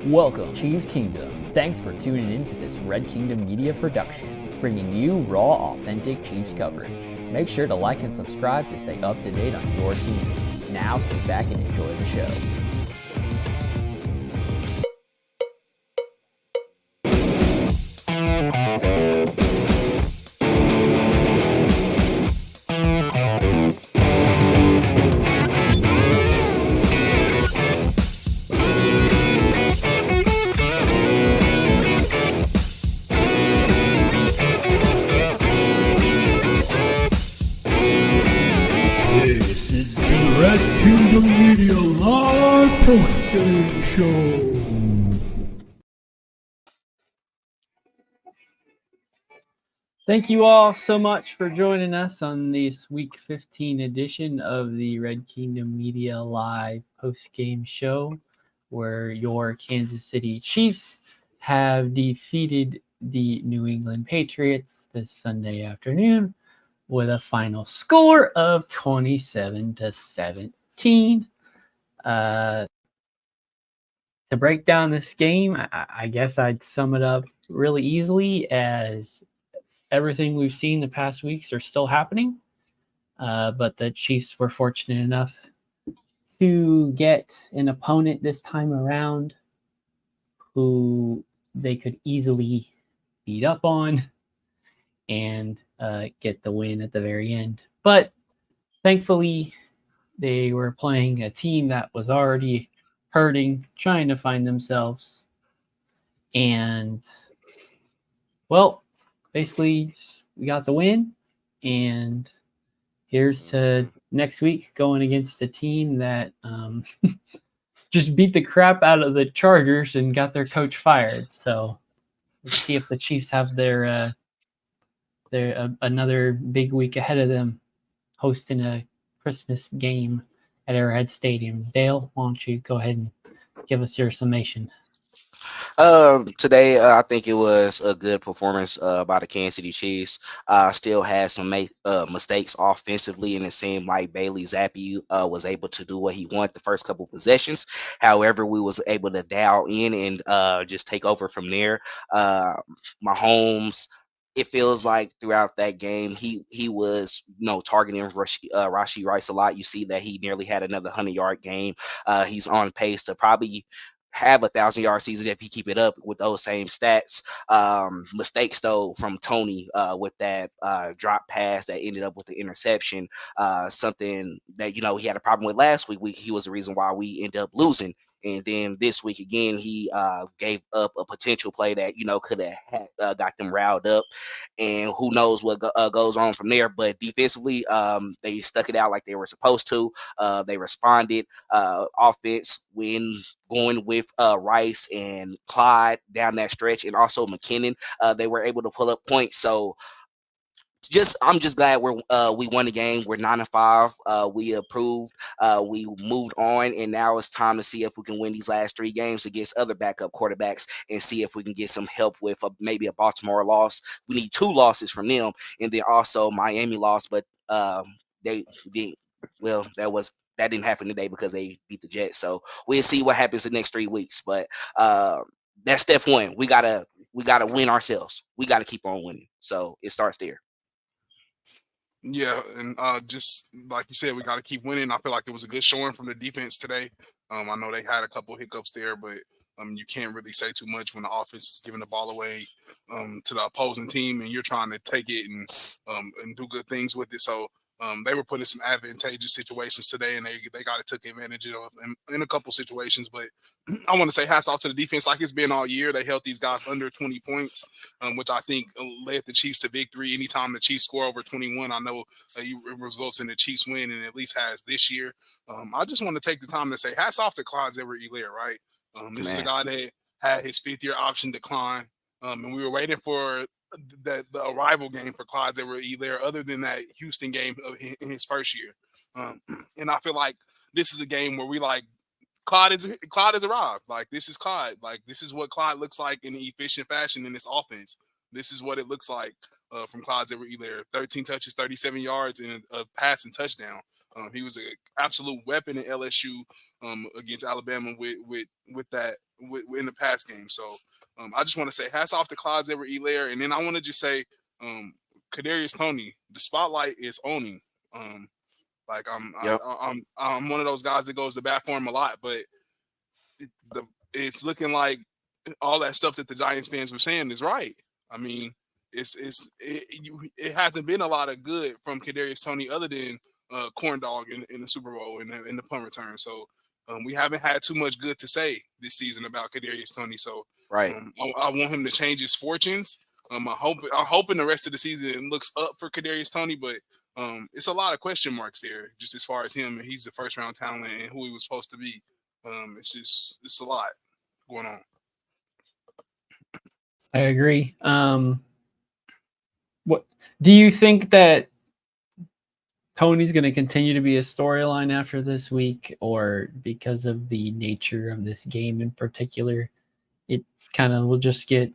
Welcome, Chiefs Kingdom. Thanks for tuning in to this Red Kingdom Media production, bringing you raw, authentic Chiefs coverage. Make sure to like and subscribe to stay up to date on your team. Now sit back and enjoy the show. This is the Red Kingdom Media Live Postgame Show. Thank you all so much for joining us on this Week 15 edition of the Red Kingdom Media Live Postgame Show, where your Kansas City Chiefs have defeated the New England Patriots this Sunday afternoon with a final score of 27-17. To break down this game, I guess I'd sum it up really easily as everything we've seen the past weeks are still happening, but the Chiefs were fortunate enough to get an opponent this time around who they could easily beat up on and get the win at the very end. But thankfully, they were playing a team that was already hurting, trying to find themselves. And, well, basically, we got the win. And here's to next week going against a team that just beat the crap out of the Chargers and got their coach fired. So let's see if the Chiefs have their another big week ahead of them, hosting a Christmas game at Arrowhead Stadium. Dale, why don't you go ahead and give us your summation? Today, I think it was a good performance by the Kansas City Chiefs. Still had some mistakes offensively, and it seemed like Bailey Zappi was able to do what he wanted the first couple possessions. However, we was able to dial in and just take over from there. Mahomes, it feels like throughout that game, he was targeting Rashee Rice a lot. You see that he nearly had another 100-yard game. He's on pace to probably have 1,000-yard season if he keep it up with those same stats. Mistakes though from Tony with that drop pass that ended up with the interception. Something that he had a problem with last week. He was the reason why we ended up losing. And then this week again, he gave up a potential play that could have got them riled up. And who knows what goes on from there. But defensively, they stuck it out like they were supposed to. They responded. Offense when going with Rice and Clyde down that stretch, and also McKinnon, they were able to pull up points. So I'm just glad we won the game. We're 9-5. We improved. We moved on, and now it's time to see if we can win these last 3 games against other backup quarterbacks and see if we can get some help with maybe a Baltimore loss. We need 2 losses from them, and then also Miami lost, but they didn't. Well, that didn't happen today because they beat the Jets. So we'll see what happens the next 3 weeks. But that's step one. We gotta win ourselves. We gotta keep on winning. So it starts there. Yeah, and just like you said, we got to keep winning. I feel like it was a good showing from the defense today. I know they had a couple of hiccups there, but you can't really say too much when the offense is giving the ball away to the opposing team, and you're trying to take it and do good things with it. So they were put in some advantageous situations today, and they got took advantage of in a couple situations. But I want to say hats off to the defense, like it's been all year. They held these guys under 20 points, which I think led the Chiefs to victory. Anytime the Chiefs score over 21, I know it results in the Chiefs win, and at least has this year. I just want to take the time to say hats off to Clyde Edwards-Helaire, right? This is a guy that had his 5th-year option decline, and we were waiting for the arrival game for Clyde Edwards-Helaire, other than that Houston game in his first year. And I feel like this is a game where we like Clyde has arrived. Like, this is Clyde. Like, this is what Clyde looks like in an efficient fashion in this offense. This is what it looks like from Clyde Edwards-Helaire. 13 touches, 37 yards, and a passing touchdown. He was an absolute weapon in LSU against Alabama with that in the pass game. So I just want to say hats off to Clyde Edwards-Helaire, and then I want to just say Kadarius Toney, the spotlight is on him. Like I'm one of those guys that goes to bat for him a lot, but it's looking like all that stuff that the Giants fans were saying is right. I mean, it hasn't been a lot of good from Kadarius Toney other than corn dog in the Super Bowl and in the punt return. So we haven't had too much good to say this season about Kadarius Toney. So Right. I want him to change his fortunes. I'm hoping the rest of the season looks up for Kadarius Toney, but it's a lot of question marks there, just as far as him. He's the first round talent and who he was supposed to be. It's a lot going on. I agree. What do you think that Tony's going to continue to be a storyline after this week, or because of the nature of this game in particular, it kind of will just get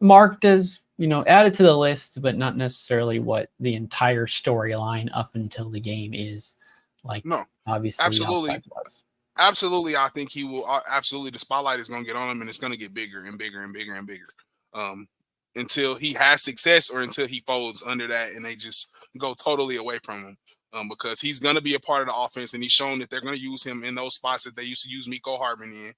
marked as, added to the list, but not necessarily what the entire storyline up until the game is like? No, obviously, absolutely. I think he will. Absolutely, the spotlight is going to get on him, and it's going to get bigger and bigger and bigger and bigger until he has success or until he folds under that and they just go totally away from him. Because he's going to be a part of the offense, and he's shown that they're going to use him in those spots that they used to use Mecole Hardman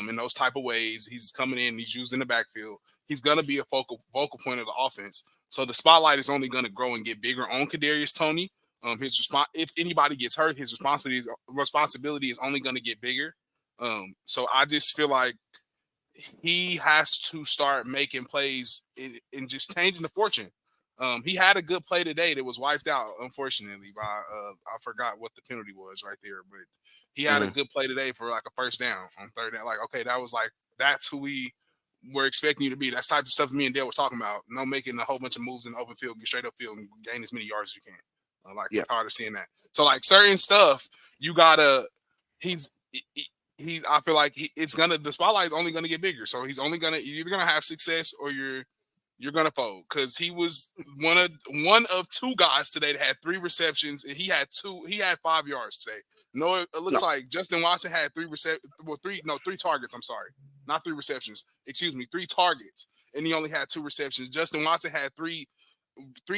in those type of ways. He's coming in, he's used in the backfield. He's going to be a focal point of the offense. So the spotlight is only going to grow and get bigger on Kadarius Toney. If anybody gets hurt, his responsibility is only going to get bigger. So I just feel like he has to start making plays and just changing the fortune. He had a good play today that was wiped out, unfortunately, by I forgot what the penalty was right there, but he had a good play today for like a first down on third down. Like, okay, that's who we were expecting you to be. That's type of stuff me and Dale was talking about. No making a whole bunch of moves in the open field, get straight up field and gain as many yards as you can. We're tired of seeing that. So like certain stuff, you gotta. I feel like the spotlight is only gonna get bigger. So he's only you're either gonna have success or you're gonna fold, because he was one of two guys today that had 3 receptions, and he had 5 yards today. No, it looks like Justin Watson had 3 targets. I'm sorry, not 3 receptions. Excuse me, 3 targets, and he only had 2 receptions. Justin Watson had 3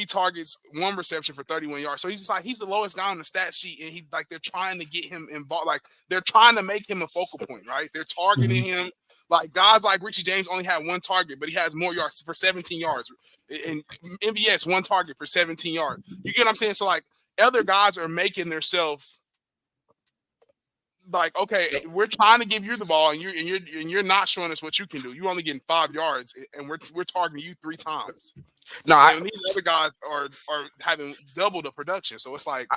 targets, 1 reception for 31 yards. So he's the lowest guy on the stat sheet, and they're trying to get him involved. Like they're trying to make him a focal point, right? They're targeting him. Like guys like Richie James only had 1 target, but he has more yards for 17 yards. And MVS 1 target for 17 yards. You get what I'm saying? So like other guys are making themselves like, okay, we're trying to give you the ball, and you're not showing us what you can do. You're only getting 5 yards, and we're targeting you 3 times. And these other guys are having double the production. So it's like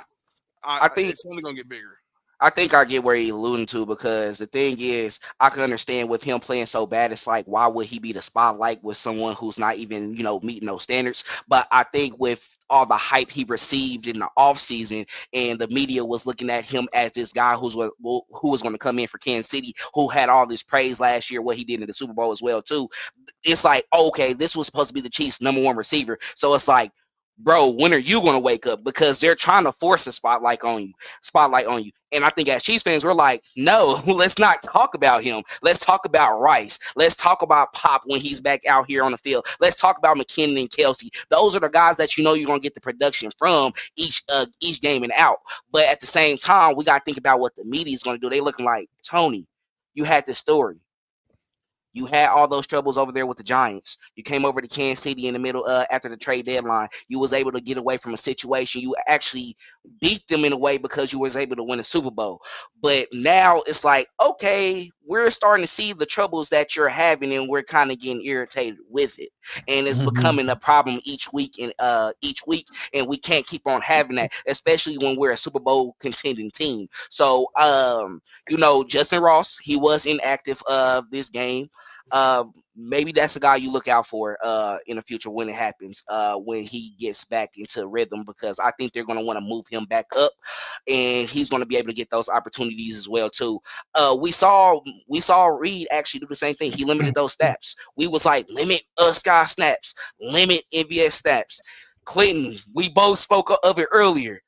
I think it's only gonna get bigger. I think I get where he's alluding to, because the thing is, I can understand with him playing so bad, it's like, why would he be the spotlight with someone who's not even, meeting those standards? But I think with all the hype he received in the offseason, and the media was looking at him as this guy who was going to come in for Kansas City, who had all this praise last year, what he did in the Super Bowl as well, too. It's like, okay, this was supposed to be the Chiefs' #1 receiver. So it's like, bro, when are you going to wake up? Because they're trying to force a spotlight on you. And I think as Chiefs fans, we're like, no, let's not talk about him. Let's talk about Rice. Let's talk about Pop when he's back out here on the field. Let's talk about McKinnon and Kelsey. Those are the guys that you're going to get the production from each game and out. But at the same time, we got to think about what the media is going to do. They looking like, Tony, you had this story. You had all those troubles over there with the Giants. You came over to Kansas City in the middle after the trade deadline. You was able to get away from a situation. You actually beat them in a way because you was able to win a Super Bowl. But now it's like, okay, we're starting to see the troubles that you're having, and we're kind of getting irritated with it. And it's becoming a problem each week, and we can't keep on having that, especially when we're a Super Bowl contending team. So, Justin Ross, he was inactive this game. maybe that's a guy you look out for in the future when it happens, when he gets back into rhythm, because I think they're going to want to move him back up, and he's going to be able to get those opportunities as well too. We saw Reed actually do the same thing. He limited those snaps. We was like, limit Sky snaps, limit MVS snaps. Clinton, we both spoke of it earlier.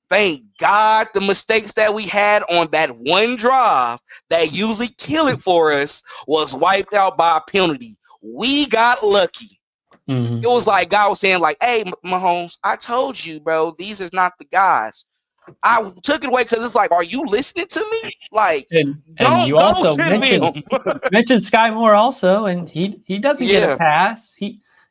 Thank God the mistakes that we had on that one drive that usually kill it for us was wiped out by a penalty. We got lucky. Mm-hmm. It was like God was saying, like, hey, Mahomes, I told you, bro, these is not the guys. I took it away because it's like, are you listening to me? Like, And don't you go also to them. mentioned Sky Moore also, and he doesn't get Yeah. a pass.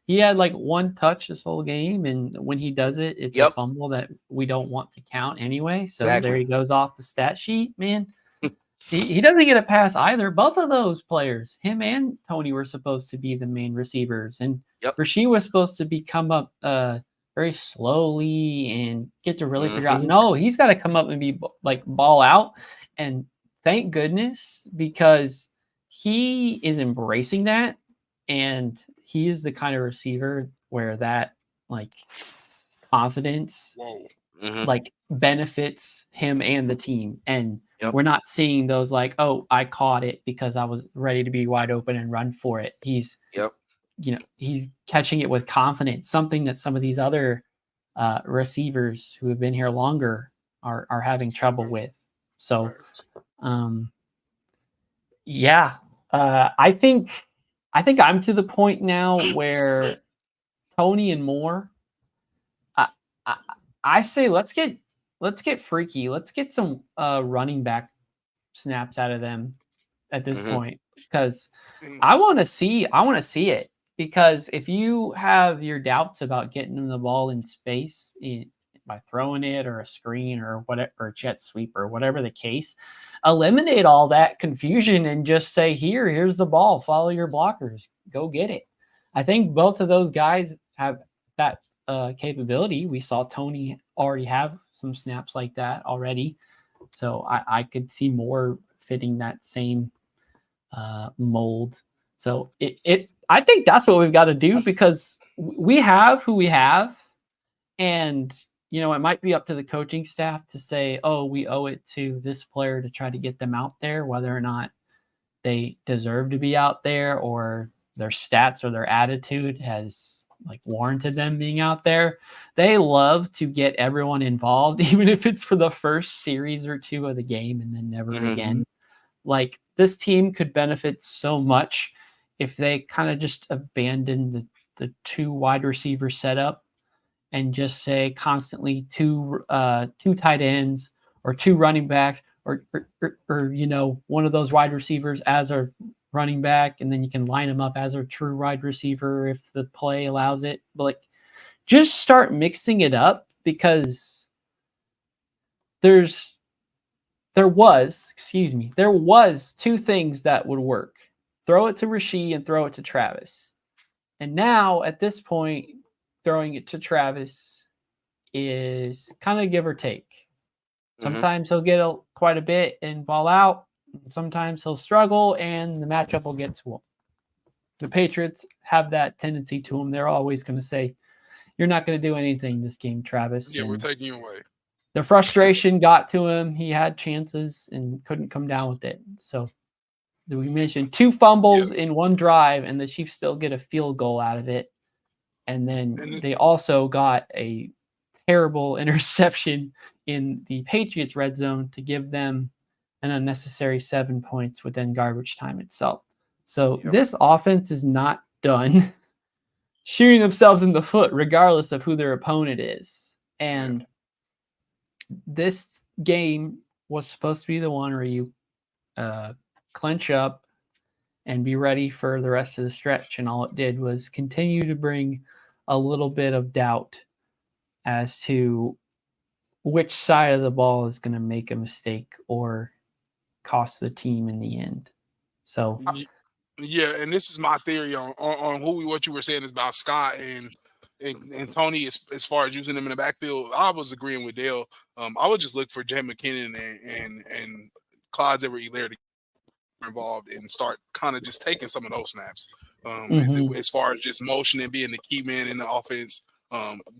He had like one touch this whole game, and when he does it, it's a Yep. fumble that we don't want to count anyway. So Exactly. there he goes off the stat sheet, man. He doesn't get a pass either. Both of those players, him and Tony, were supposed to be the main receivers, and Yep. Rasheed was supposed to come up very slowly and get to really figure out. Mhm. No, he's got to come up and be like ball out. And thank goodness, because he is embracing that, and he is the kind of receiver where that like confidence Whoa. Mhm. like benefits him and the team. And Yep. we're not seeing those like, oh, I caught it because I was ready to be wide open and run for it. He's Yep. He's catching it with confidence, something that some of these other receivers who have been here longer are having trouble with. So yeah, I think I'm to the point now where Tony and Moore, I say let's get freaky. Let's get some running back snaps out of them at this point, because I want to see it. Because if you have your doubts about getting them the ball in space by throwing it or a screen or whatever, or a jet sweep or whatever the case, eliminate all that confusion and just say, here's the ball, follow your blockers, go get it. I think both of those guys have that capability. We saw Tony already have some snaps like that already, so I could see more fitting that same mold. So I think that's what we've got to do, because we have who we have, and it might be up to the coaching staff to say, oh, we owe it to this player to try to get them out there, whether or not they deserve to be out there or their stats or their attitude has like warranted them being out there. They love to get everyone involved, even if it's for the first series or two of the game and then never again. Like, this team could benefit so much if they kind of just abandon the two wide receiver setup and just say constantly two tight ends or two running backs or one of those wide receivers as a running back, and then you can line them up as a true wide receiver if the play allows it. But like, just start mixing it up, because there was two things that would work: throw it to Rasheed and throw it to Travis. And now at this point, throwing it to Travis is kind of give or take. Sometimes he'll get quite a bit and ball out. Sometimes he'll struggle and the matchup will get to him. The Patriots have that tendency to him. They're always going to say, you're not going to do anything this game, Travis. Yeah, we're taking you away. The frustration got to him. He had chances and couldn't come down with it. So we mentioned 2 fumbles in one drive, and the Chiefs still get a field goal out of it. And then they also got a terrible interception in the Patriots red zone to give them an unnecessary 7 points within garbage time itself. So this offense is not done shooting themselves in the foot, regardless of who their opponent is. And this game was supposed to be the one where you clench up and be ready for the rest of the stretch. And all it did was continue to bring a little bit of doubt as to which side of the ball is going to make a mistake or cost the team in the end. So yeah, and this is my theory on what you were saying is about Scott and Tony as far as using them in the backfield. I was agreeing with Dale. I would just look for Jay McKinnon and Clyde Edwards-Helaire involved and start kind of just taking some of those snaps. Mhm. As far as just motioning, being the key man in the offense,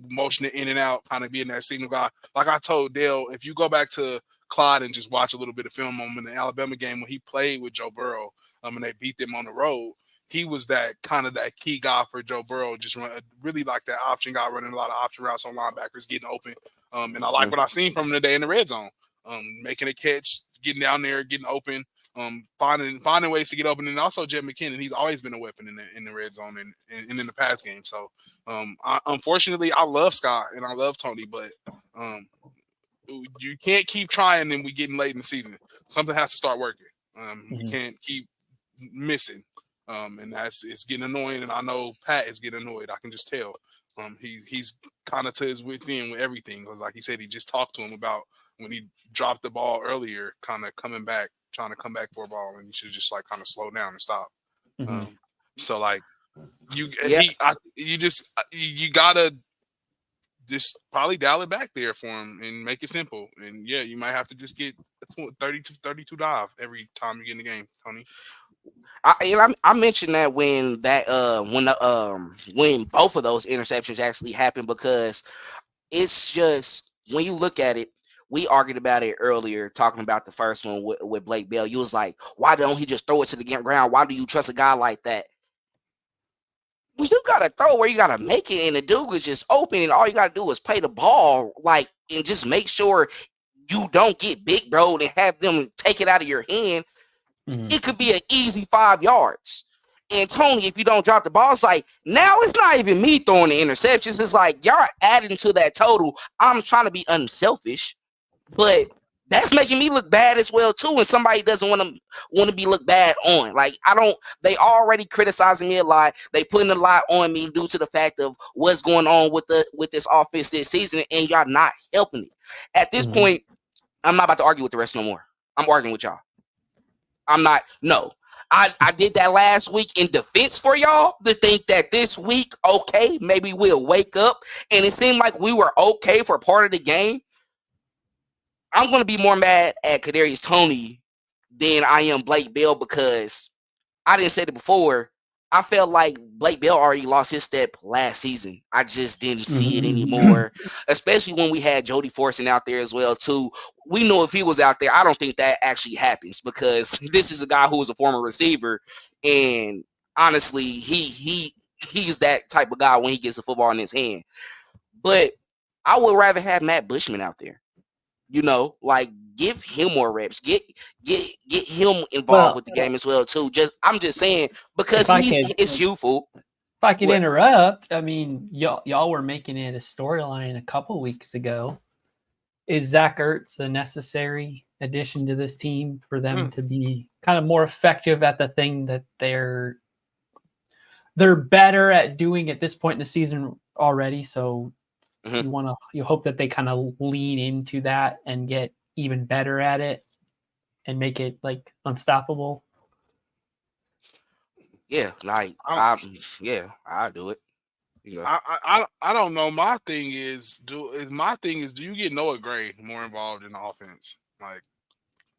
motioning in and out, kind of being that signal guy. Like I told Dale, if you go back to Clyde and just watch a little bit of film on him in the Alabama game when he played with Joe Burrow, and they beat them on the road, he was that kind of that key guy for Joe Burrow, just really like that option guy, running a lot of option routes on linebackers, getting open. And I like what I seen from him today in the red zone, making a catch, getting down there, getting open. Finding ways to get open, and also Jed McKinnon. He's always been a weapon in the red zone and in the pass game. So, unfortunately, I love Scott and I love Tony, but you can't keep trying and we getting late in the season. Something has to start working. We can't keep missing, and it's getting annoying. And I know Pat is getting annoyed. I can just tell. He's kind of to his wit's end with everything, because like he said, he just talked to him about when he dropped the ball earlier, kind of trying to come back for a ball, and you should just like kind of slow down and stop. So like you gotta just probably dial it back there for him and make it simple. And yeah, you might have to just get a 32 dive every time you get in the game, Tony. I mentioned that when both of those interceptions actually happened, because it's just, when you look at it, we argued about it earlier, talking about the first one with Blake Bell. You was like, why don't he just throw it to the ground? Why do you trust a guy like that? Well, you gotta throw where you gotta make it, and the dude is just open, and all you gotta do is play the ball, like, and just make sure you don't get big, bro, and have them take it out of your hand. It could be an easy 5 yards. And Tony, if you don't drop the ball, it's like, now it's not even me throwing the interceptions. It's like, y'all adding to that total. I'm trying to be unselfish, but that's making me look bad as well too. And somebody doesn't want to be looked bad on. Like, they already criticizing me a lot. They putting a lot on me due to the fact of what's going on with this offense this season, and y'all not helping it. At this point, I'm not about to argue with the rest no more. I'm arguing with y'all. I'm not. No, I did that last week in defense for y'all to think that this week, okay, maybe we'll wake up. And it seemed like we were okay for part of the game. I'm going to be more mad at Kadarius Toney than I am Blake Bell, because I didn't say it before. I felt like Blake Bell already lost his step last season. I just didn't see it anymore, especially when we had Jody Fortson out there as well too. We know if he was out there, I don't think that actually happens, because this is a guy who was a former receiver, and honestly, he's that type of guy when he gets the football in his hand. But I would rather have Matt Bushman out there. Like, give him more reps. Get him involved with the game as well too. I'm just saying, because it's youthful. If I could interrupt, I mean, y'all were making it a storyline a couple weeks ago. Is Zach Ertz a necessary addition to this team for them to be kind of more effective at the thing that they're better at doing at this point in the season already? So you hope that they kind of lean into that and get even better at it and make it like unstoppable. Yeah, like I'll do it. I don't know. My thing is, do you get Noah Gray more involved in the offense? Like,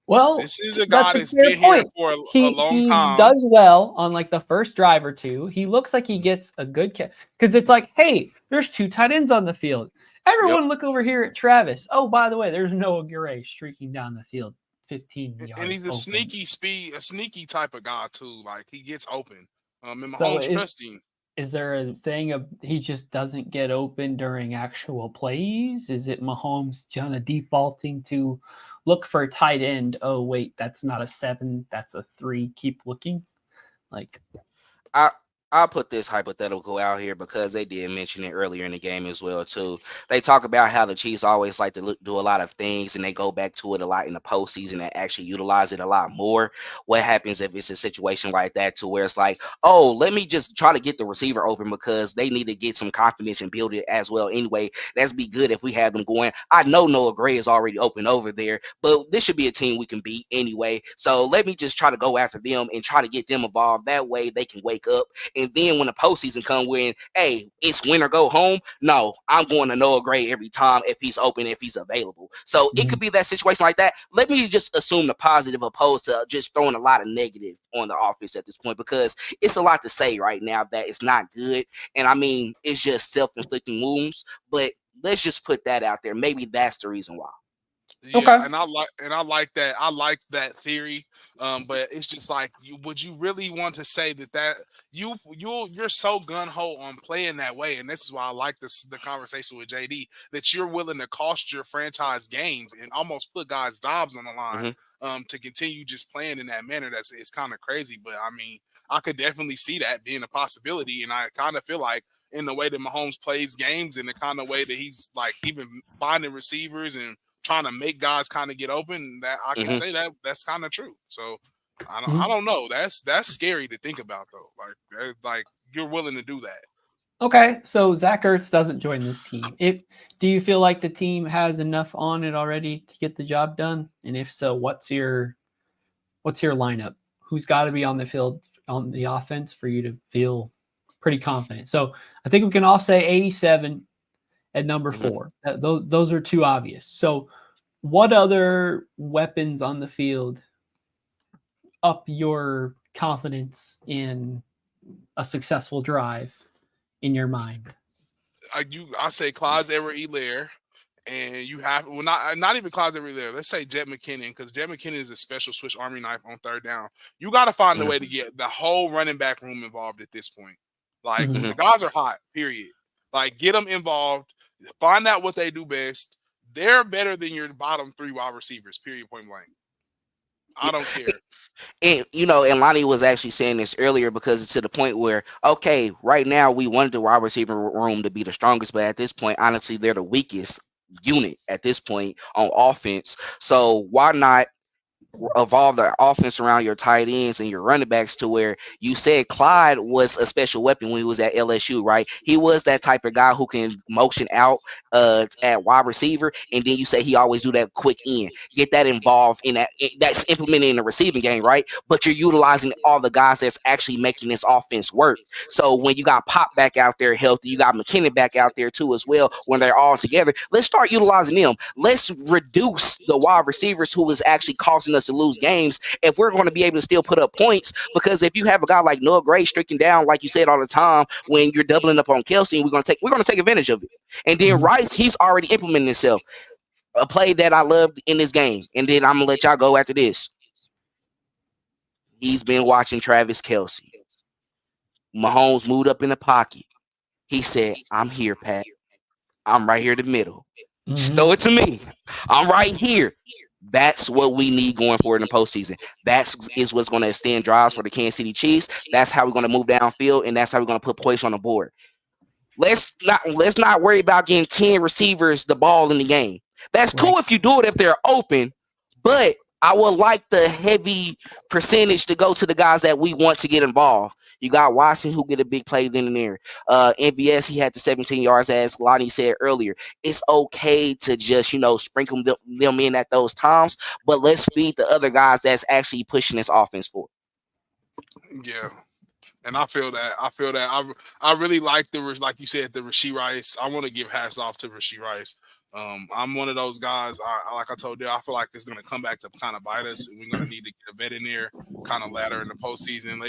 well, this is a guy that's been point. here for a long time. He does well on like the first drive or two. He looks like he gets a good catch, because it's like, hey, there's 2 tight ends on the field. Everyone look over here at Travis. Oh, by the way, there's Noah Gray streaking down the field 15 yards. And he's a sneaky type of guy too. Like, he gets open. And Mahomes trust him. Is there a thing of he just doesn't get open during actual plays? Is it Mahomes kind of defaulting to look for a tight end? Oh, wait, that's not a 7. That's a 3. Keep looking. Like, I'll put this hypothetical out here, because they did mention it earlier in the game as well too. They talk about how the Chiefs always like to do a lot of things, and they go back to it a lot in the postseason and actually utilize it a lot more. What happens if it's a situation like that, to where it's like, oh, let me just try to get the receiver open, because they need to get some confidence and build it as well anyway. That's be good if we have them going. I know Noah Gray is already open over there, but this should be a team we can beat anyway. So let me just try to go after them and try to get them involved. That way they can wake up, and And then when the postseason come, when hey, it's win or go home. No, I'm going to Noah Gray every time if he's open, if he's available. So it could be that situation like that. Let me just assume the positive opposed to just throwing a lot of negative on the offense at this point, because it's a lot to say right now that it's not good. And I mean, it's just self-inflicting wounds. But let's just put that out there. Maybe that's the reason why. Yeah, Okay. and I like that. I like that theory. But it's just like, would you really want to say that you're so gun ho on playing that way? And this is why I like the conversation with JD, that you're willing to cost your franchise games and almost put guys' jobs on the line to continue just playing in that manner. It's kind of crazy, but I mean, I could definitely see that being a possibility, and I kind of feel like in the way that Mahomes plays games and the kind of way that he's like even finding receivers and trying to make guys kind of get open, that I can say that that's kind of true. So I don't know. That's scary to think about though. Like you're willing to do that. Okay, so Zach Ertz doesn't join this team. Do you feel like the team has enough on it already to get the job done? And if so, what's your lineup? Who's got to be on the field on the offense for you to feel pretty confident? So I think we can all say 87 at number 4. Those are too obvious. So what other weapons on the field up your confidence in a successful drive in your mind? I say Clyde Edwards-Helaire, and you have not even Clyde Edwards-Helaire. Let's say Jet McKinnon, because Jet McKinnon is a special Swiss Army knife on third down. You got to find a way to get the whole running back room involved at this point. Like the guys are hot. Period. Like get them involved. Find out what they do best. They're better than your bottom 3 wide receivers. Period. Point blank. I don't care. And and Lonnie was actually saying this earlier, because it's to the point where, okay, right now we wanted the wide receiver room to be the strongest, but at this point, honestly, they're the weakest unit at this point on offense. So why not evolve the offense around your tight ends and your running backs to where you said Clyde was a special weapon when he was at LSU, right? He was that type of guy who can motion out at wide receiver, and then you say he always do that quick in. Get that involved in that. That's implemented in the receiving game, right? But you're utilizing all the guys that's actually making this offense work. So when you got Pop back out there healthy, you got McKinnon back out there too as well, when they're all together, let's start utilizing them. Let's reduce the wide receivers who is actually causing us to lose games if we're going to be able to still put up points. Because if you have a guy like Noah Gray stricken down, like you said all the time, when you're doubling up on Kelsey, we're going to take advantage of it. And then Rice, he's already implementing himself. A play that I loved in this game, and then I'm gonna let y'all go after this. He's been watching Travis Kelsey. Mahomes moved up in the pocket. He said, "I'm here, Pat. I'm right here in the middle. Just throw it to me. I'm right here." That's what we need going forward in the postseason. That is what's going to extend drives for the Kansas City Chiefs. That's how we're going to move downfield, and that's how we're going to put points on the board. Let's not worry about getting 10 receivers the ball in the game. That's cool if you do it if they're open, but I would like the heavy percentage to go to the guys that we want to get involved. You got Watson, who get a big play then and there. MVS, he had the 17 yards, as Lonnie said earlier. It's okay to just, sprinkle them in at those times, but let's feed the other guys that's actually pushing this offense forward. Yeah. And I feel that. I really like like you said, the Rashee Rice. I want to give hats off to Rashee Rice. I'm one of those guys. Like I told you, I feel like it's going to come back to kind of bite us, and we're going to need to get a vet in there, kind of later in the postseason,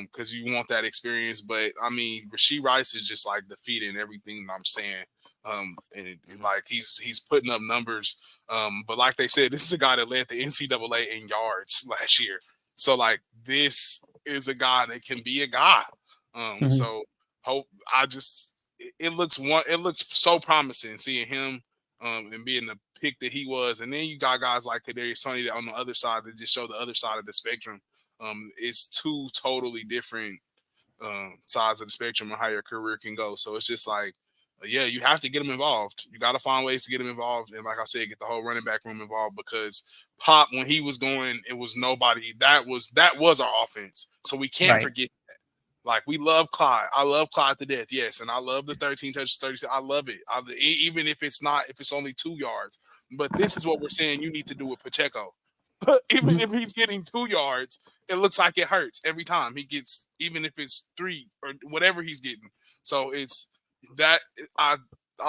because you want that experience. But I mean, Rashee Rice is just like defeating everything that I'm saying. And like he's putting up numbers. But like they said, this is a guy that led the NCAA in yards last year. So like this is a guy that can be a guy. So it looks so promising seeing him and being the pick that he was. And then you got guys like Kadarius Toney that on the other side that just show the other side of the spectrum. It's 2 totally different sides of the spectrum of how your career can go. So it's just like, yeah, you have to get them involved. You got to find ways to get them involved. And like I said, get the whole running back room involved, because Pop, when he was going, it was nobody. That was our offense. So we can't forget that. Like, we love Clyde. I love Clyde to death. Yes. And I love the 13 touches, 30. I love it. Even if it's only 2 yards. But this is what we're saying you need to do with Pacheco. Even if he's getting 2 yards, it looks like it hurts every time he gets, even if it's 3 or whatever he's getting. So it's that I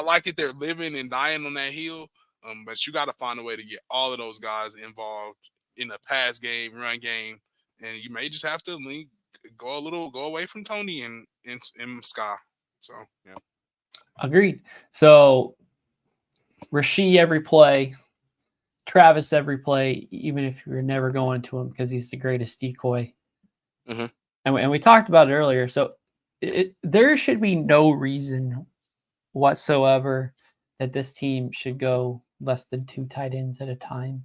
like that they're living and dying on that hill. But you got to find a way to get all of those guys involved in the pass game, run game, and you may just have to go away from Tony and Sky. So yeah. Agreed. So Rasheed every play, Travis every play, even if you're never going to him because he's the greatest decoy. Mm-hmm. And we talked about it earlier. So there should be no reason whatsoever that this team should go less than 2 tight ends at a time.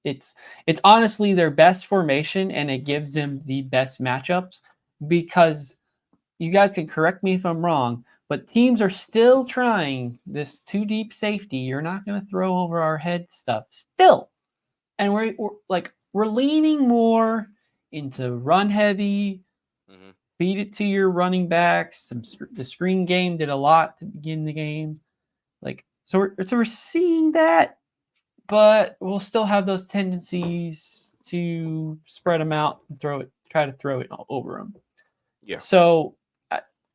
It's honestly their best formation, and it gives them the best matchups, because you guys can correct me if I'm wrong, but teams are still trying this 2 deep safety. You're not going to throw over our head stuff still. And we're leaning more into run heavy, feed it to your running backs. The screen game did a lot to begin the game. So we're seeing that, but we'll still have those tendencies to spread them out and try to throw it all over them. Yeah. So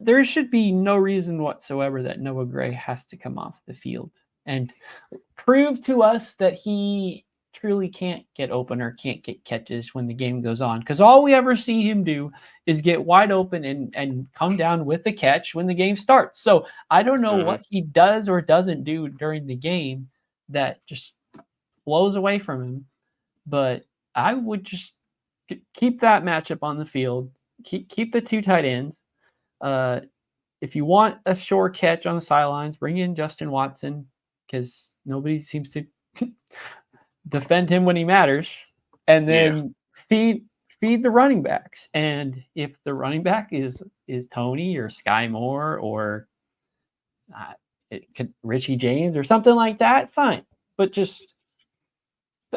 there should be no reason whatsoever that Noah Gray has to come off the field and prove to us that he truly can't get open or can't get catches when the game goes on. Because all we ever see him do is get wide open and come down with the catch when the game starts. So I don't know what he does or doesn't do during the game that just flows away from him. But I would just keep that matchup on the field. Keep the 2 tight ends. If you want a sure catch on the sidelines, bring in Justin Watson, because nobody seems to defend him when he matters. And then feed the running backs. And if the running back is Tony or Sky Moore or Richie James or something like that, fine. But just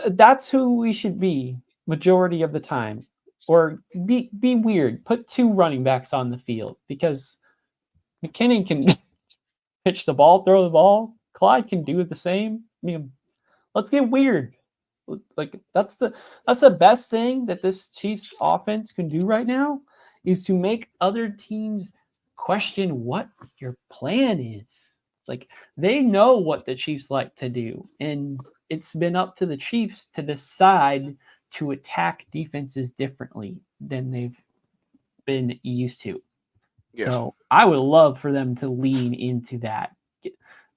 that's who we should be majority of the time. Or be weird. Put 2 running backs on the field, because McKinnon can pitch the ball, throw the ball. Clyde can do the same. I mean, let's get weird. That's the best thing that this Chiefs offense can do right now, is to make other teams question what your plan is. They know what the Chiefs like to do, and it's been up to the Chiefs to decide to attack defenses differently than they've been used to. Yeah. So I would love for them to lean into that.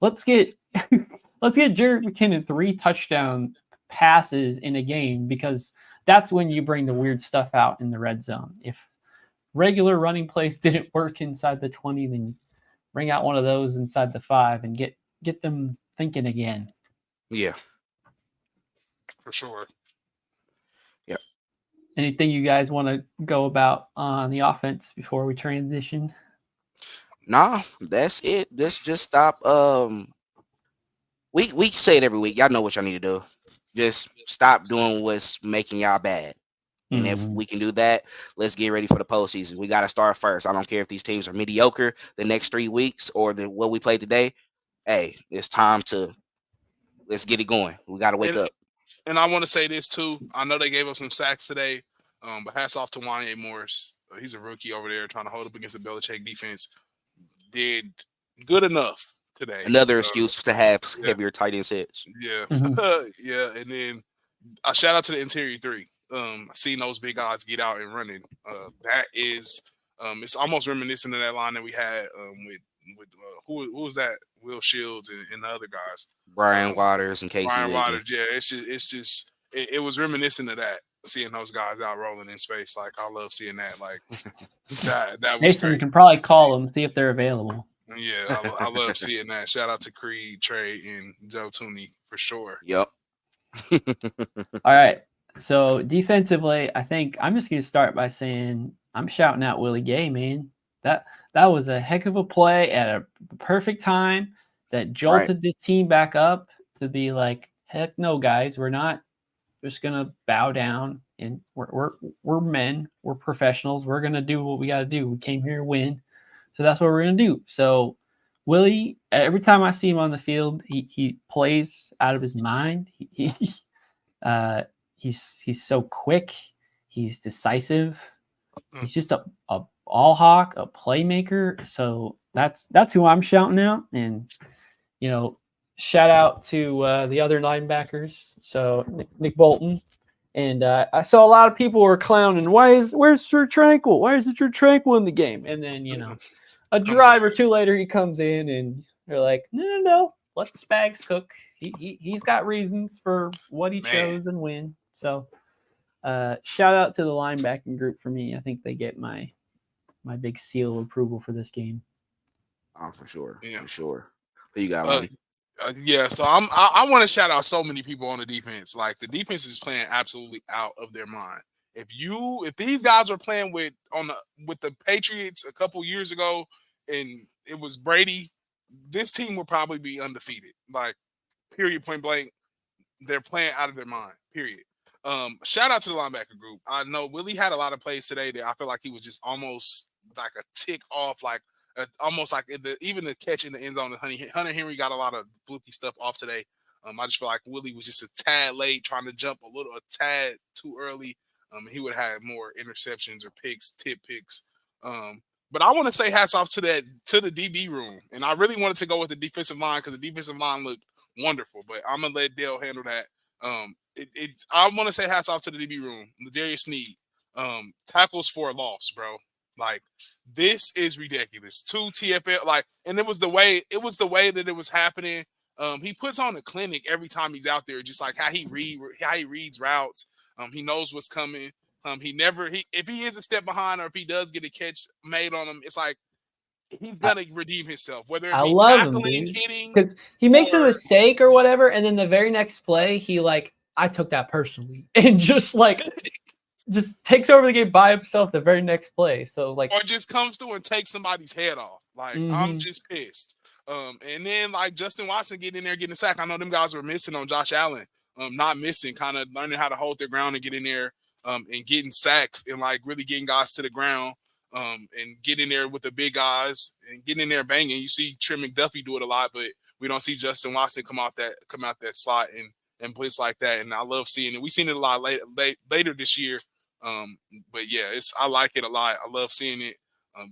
Let's get Jerick McKinnon 3 touchdown passes in a game, because that's when you bring the weird stuff out in the red zone. If regular running plays didn't work inside the 20, then bring out one of those inside the 5 and get them thinking again. Yeah. For sure. Yeah. Anything you guys want to go about on the offense before we transition? Nah, that's it. Let's just stop. We say it every week. Y'all know what y'all need to do. Just stop doing what's making y'all bad. And if we can do that, let's get ready for the postseason. We got to start first. I don't care if these teams are mediocre the next 3 weeks or what we played today. Hey, it's time let's get it going. We got to wake up. And I want to say this too. I know they gave up some sacks today, but hats off to Wanye Morris. He's a rookie over there trying to hold up against the Belichick defense. Did good enough today. Another excuse to have heavier tight end sets. Yeah. Yeah. And then a shout out to the interior 3. Seeing those big odds get out and running. That is, it's almost reminiscent of that line that we had with who was that? Will Shields and the other guys. Brian Waters and Casey. Brian Waters, yeah. It was reminiscent of that. Seeing those guys out rolling in space, I love seeing that. That was Mason great. Can probably call them, see if they're available. Yeah, I love seeing that. Shout out to Creed, Trey, and Joe Tooney for sure. Yep. All right. So defensively, I think I'm just going to start by saying I'm shouting out Willie Gay, man. That was a heck of a play at a perfect time that jolted the team back up to be like, heck no, guys, we're not just going to bow down, and we're men, we're professionals. We're going to do what we got to do. We came here to win. So that's what we're going to do. So Willie, every time I see him on the field, he plays out of his mind. He's so quick. He's decisive. He's just a ball hawk, a playmaker. So that's who I'm shouting out. And shout out to the other linebackers. So Nick Bolton. And I saw a lot of people were clowning. Where's Drew Tranquil? Why is it Drew Tranquil in the game? And then a drive or two later, he comes in and they're like, no, let Spags cook. He's got reasons for what he chose and when. So shout out to the linebacking group for me. I think they get my big seal of approval for this game. Oh, for sure. Yeah. For sure. Who you got, Lonnie? Yeah, so I want to shout out so many people on the defense. Like, the defense is playing absolutely out of their mind. If these guys were playing with the Patriots a couple years ago and it was Brady, this team would probably be undefeated. Like, period, point blank. They're playing out of their mind. Period. Shout out to the linebacker group. I know Willie had a lot of plays today that I feel like he was just almost like a tick off, like almost like even the catch in the end zone. Hunter Henry got a lot of fluky stuff off today. I just feel like Willie was just a tad late, trying to jump a tad too early. He would have had more interceptions or tip picks. But I want to say hats off to the DB room, and I really wanted to go with the defensive line because the defensive line looked wonderful. But I'm gonna let Dale handle that. I want to say hats off to the DB room. Ladarius Sneed, tackles for a loss, bro. Like, this is ridiculous. 2 TFL, and it was the way that it was happening. He puts on a clinic every time he's out there, just like how he reads routes. He knows what's coming. If he is a step behind or if he does get a catch made on him, it's like he's gonna redeem himself. Whether it be tackling, hitting, because he makes a mistake or whatever, and then the very next play, he I took that personally, and just takes over the game by himself the very next play. So or just comes through and takes somebody's head off. I'm just pissed. And then Justin Watson getting in there, getting a sack. I know them guys were missing on Josh Allen. Not missing, kind of learning how to hold their ground and get in there, and getting sacks and really getting guys to the ground. And get in there with the big guys and get in there banging. You see Trent McDuffie do it a lot, but we don't see Justin Watson come out that slot and blitz like that. And I love seeing it. We've seen it a lot later this year. But yeah, I like it a lot. I love seeing it.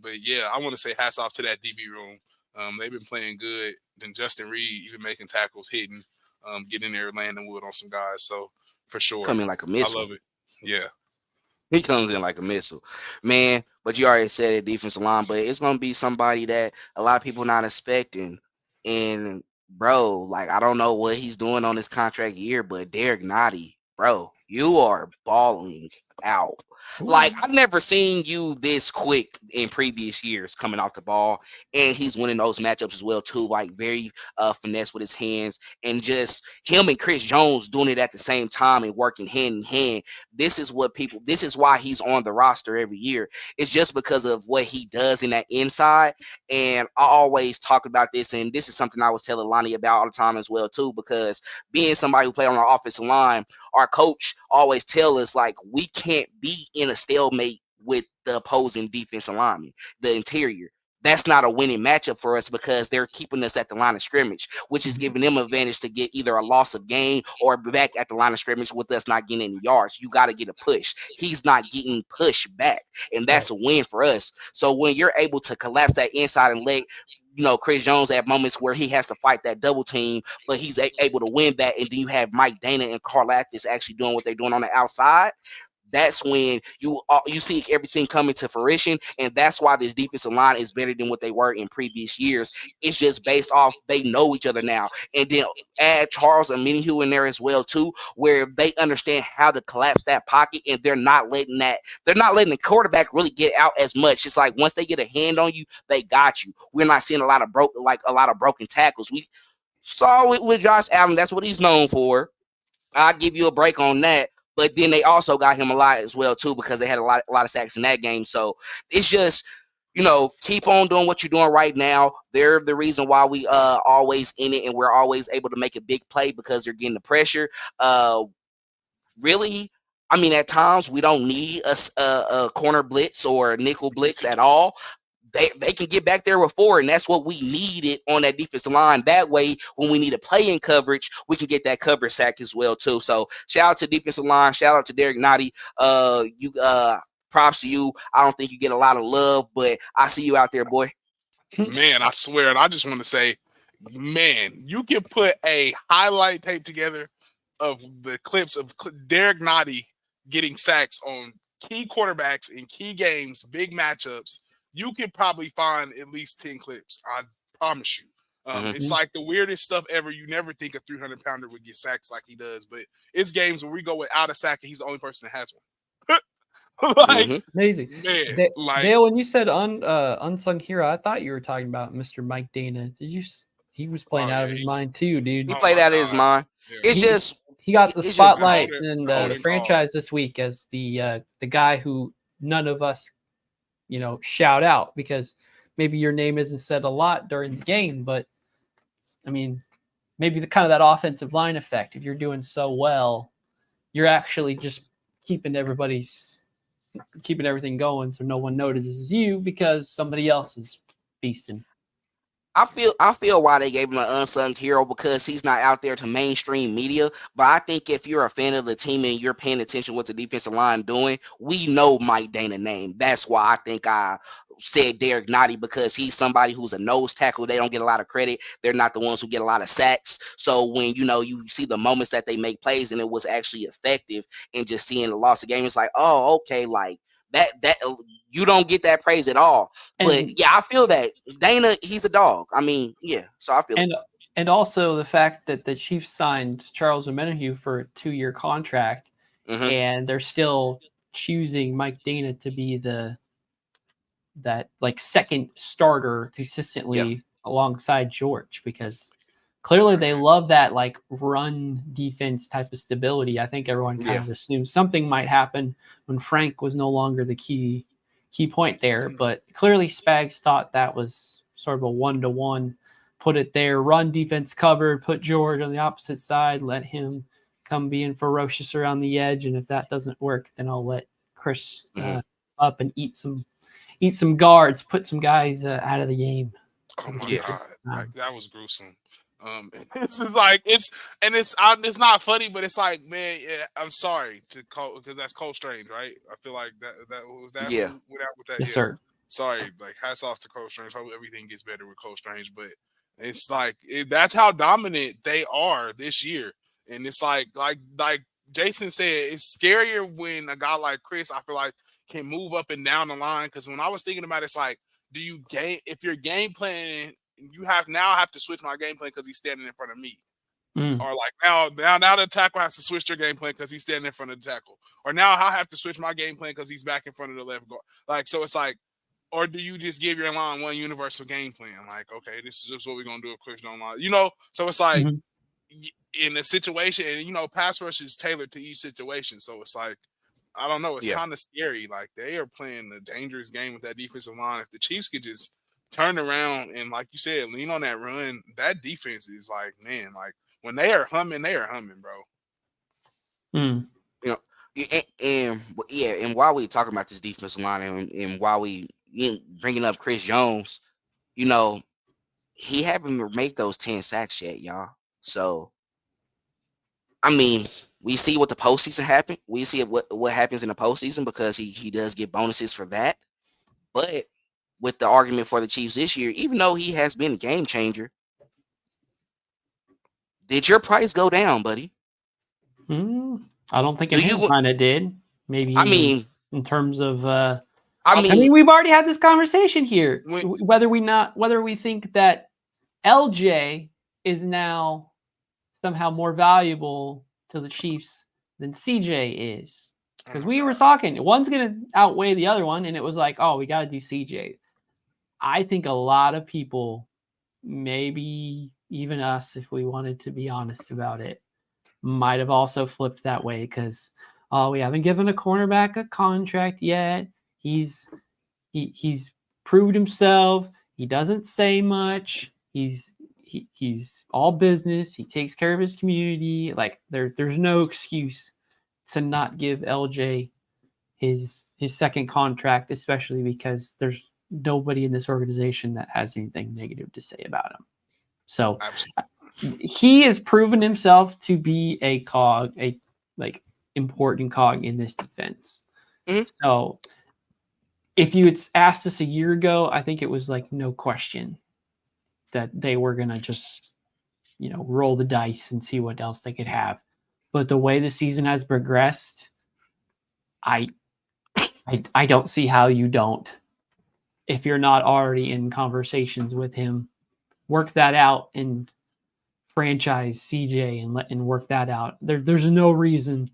But yeah, I want to say hats off to that DB room. They've been playing good. Then Justin Reed even making tackles, hitting, getting there, landing wood on some guys. So for sure, Coming like a missile. I love it. Yeah. He comes in like a missile, man. But you already said it, defensive line. But it's gonna be somebody that a lot of people not expecting. And bro, I don't know what he's doing on this contract year, but Derek Nottie, bro, you are balling out. I've never seen you this quick in previous years coming off the ball, and he's winning those matchups as well too. Very finesse with his hands, and just him and Chris Jones doing it at the same time and working hand in hand. This is why he's on the roster every year. It's just because of what he does in that inside. And I always talk about this, and this is something I was telling Lonnie about all the time as well too, because being somebody who played on our offensive line, our coach always tell us we can't be in a stalemate with the opposing defensive lineman, the interior. That's not a winning matchup for us because they're keeping us at the line of scrimmage, which is giving them an advantage to get either a loss of gain or back at the line of scrimmage with us not getting any yards. You got to get a push. He's not getting pushed back, and that's a win for us. So when you're able to collapse that inside and let Chris Jones at moments where he has to fight that double team, but he's able to win that, and then you have Mike Dana and Carl Actis actually doing what they're doing on the outside. That's when you see everything coming to fruition, and that's why this defensive line is better than what they were in previous years. It's just based off they know each other now, and then add Charles and Minihue in there as well too, where they understand how to collapse that pocket, and they're not letting the quarterback really get out as much. It's once they get a hand on you, they got you. We're not seeing a lot of broken tackles. We saw it with Josh Allen. That's what he's known for. I'll give you a break on that. But then they also got him a lot as well too, because they had a lot of sacks in that game. So it's just, keep on doing what you're doing right now. They're the reason why we always in it, and we're always able to make a big play because they're getting the pressure. Really, at times we don't need a corner blitz or a nickel blitz at all. they can get back there with 4, and that's what we needed on that defensive line. That way, when we need to play in coverage, we can get that coverage sack as well too. So shout out to defensive line, shout out to Derek Nottie. You props to you. I don't think you get a lot of love, but I see you out there, boy. Man, I swear, and I just want to say, man, you can put a highlight tape together of the clips of Derek Nottie getting sacks on key quarterbacks in key games, big matchups. You could probably find at least 10 clips. I promise you. It's like the weirdest stuff ever. You never think a 300-pounder would get sacks like he does, but it's games where we go without a sack and he's the only person that has one. Like, amazing. man, like, Dale, when you said unsung hero, I thought you were talking about Mr. Mike Dana. Did you? He was playing out of his mind too, dude. He played out of his mind. Yeah. He got the spotlight just in the franchise this week as the guy who none of us, shout out because maybe your name isn't said a lot during the game, but I mean, maybe the kind of that offensive line effect. If you're doing so well, you're actually just keeping everything going, so no one notices you because somebody else is feasting. I feel why they gave him an unsung hero because he's not out there to mainstream media. But I think if you're a fan of the team and you're paying attention to what the defensive line doing, we know Mike Dana's name. That's why I think I said Derek Nottie because he's somebody who's a nose tackle. They don't get a lot of credit. They're not the ones who get a lot of sacks. So when you see the moments that they make plays and it was actually effective, and just seeing the loss of game, it's like, oh, okay, like that you don't get that praise at all. But yeah, I feel that Dana, he's a dog. I mean, yeah. So I feel and also the fact that the Chiefs signed Charles Omenihu for a 2-year contract, and they're still choosing Mike Dana to be that second starter consistently alongside George, because clearly they love that run defense type of stability. I think everyone kind of assumes something might happen when Frank was no longer the key point there, but clearly Spags thought that was sort of a 1-to-1, put it there, run defense covered, put George on the opposite side, let him come being ferocious around the edge, and if that doesn't work, then I'll let Chris up and eat some guards, put some guys out of the game. Oh my God, like, that was gruesome. This is like it's not funny, but it's like, man, yeah, I'm sorry to Cole because that's Cole Strange, right? I feel like that was that who went out with that. Yes, sir. Sorry, like hats off to Cole Strange. Hope everything gets better with Cole Strange, but it's like that's how dominant they are this year, and it's like Jason said, it's scarier when a guy like Chris, I feel like, can move up and down the line. Because when I was thinking about it, it's like, if you're game planning, you have to switch my game plan because he's standing in front of me. Or like now the tackle has to switch their game plan because he's standing in front of the tackle. Or now I have to switch my game plan because he's back in front of the left guard. Like, so it's like, or do you just give your line one universal game plan? Like, okay, this is just what we're gonna do if Chris don't line. So it's like in a situation, and pass rush is tailored to each situation. So it's like, I don't know. It's kind of scary. Like, they are playing a dangerous game with that defensive line. If the Chiefs could just turn around and, like you said, lean on that run, that defense is like, man, like when they are humming, bro. And while we talking about this defensive line and while we bringing up Chris Jones, he haven't made those 10 sacks yet, y'all. So, I mean, we see what the postseason happen. We see what happens in the postseason because he does get bonuses for that. But with the argument for the Chiefs this year, even though he has been a game changer, did your price go down, buddy? I don't think in his mind it did. Maybe. I mean, in terms of. I mean, we've already had this conversation here. Whether we think that LJ is now somehow more valuable to the Chiefs than CJ is, because we were talking, one's going to outweigh the other one, and it was like, oh, we got to do CJ. I think a lot of people, maybe even us, if we wanted to be honest about it, might have also flipped that way because, we haven't given a cornerback a contract yet. He's proved himself. He doesn't say much. He's all business. He takes care of his community. Like, there's no excuse to not give LJ his second contract, especially because there's nobody in this organization that has anything negative to say about him. So Absolutely. he has proven himself to be a cog, a like important cog in this defense. Mhm. So if you had asked us a year ago, I think it was like no question that they were gonna just, roll the dice and see what else they could have. But the way the season has progressed, I don't see how you don't. If you're not already in conversations with him, work that out and franchise CJ and work that out. There's no reason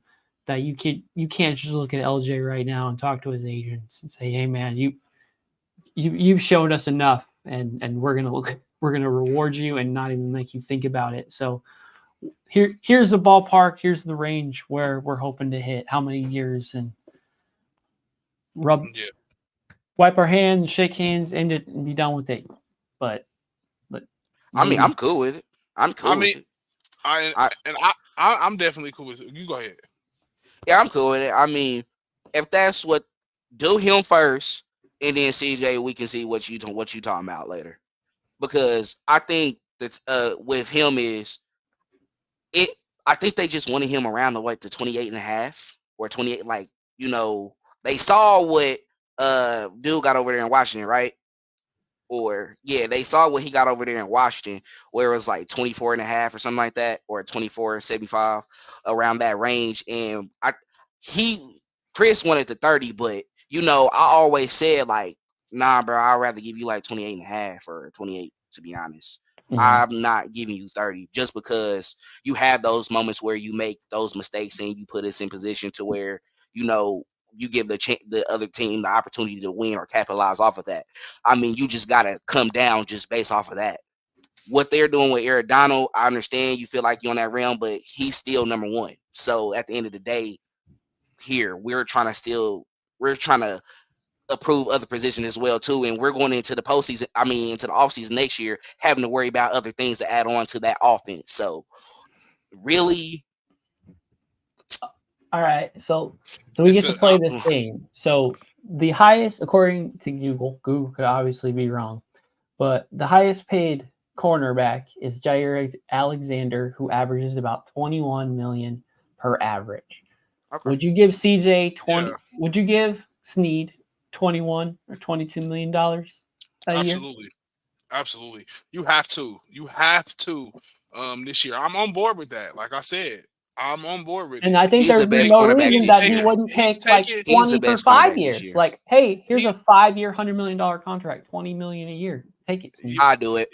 that you can't just look at LJ right now and talk to his agents and say, hey man, you've showed us enough, and we're gonna reward you and not even make you think about it. So here's the ballpark, here's the range where we're hoping to hit, how many years, and Yeah. wipe our hands, shake hands, end it, and be done with it. But I mean, I'm cool with it. I'm cool I mean, with it. I'm definitely cool with it. You go ahead. Yeah, I'm cool with it. I mean, if that's what, do him first, and then CJ, we can see what you talking about later. Because I think that with him is it. I think they just wanted him around the 28 and a half or 28. Like, they saw what dude got over there in Washington, right? Or yeah, they saw what he got over there in Washington, where it was like 24 and a half or something like that, or 24.75, around that range. And Chris wanted the 30, but I always said like, nah, bro, I'd rather give you like 28 and a half or 28, to be honest. I'm not giving you 30 just because you have those moments where you make those mistakes and you put us in position to where, you give the other team the opportunity to win or capitalize off of that. I mean, you just got to come down just based off of that. What they're doing with Aaron Donald, I understand you feel like you're on that realm, but he's still number one. So at the end of the day, here we're trying to approve other positions as well too, and we're going into the postseason. I mean, into the offseason next year, having to worry about other things to add on to that offense. So really, All right, so we get to play this game. So the highest, according to Google could obviously be wrong, but the highest paid cornerback is Jair Alexander, who averages about 21 million per average. okay. Would you give CJ 20? Yeah. Would you give Snead 21 or 22 million dollars a year? Absolutely. You have to. This year, I'm on board with that. Like I said, I'm on board with And it. I think He's there's the best no cornerback reason this that year. he wouldn't He's take like taking- He's 20 the for best 5 cornerback this years. year. Like, hey, here's a 5-year, $100 million contract, 20 million a year. Take it. Snead. I do it.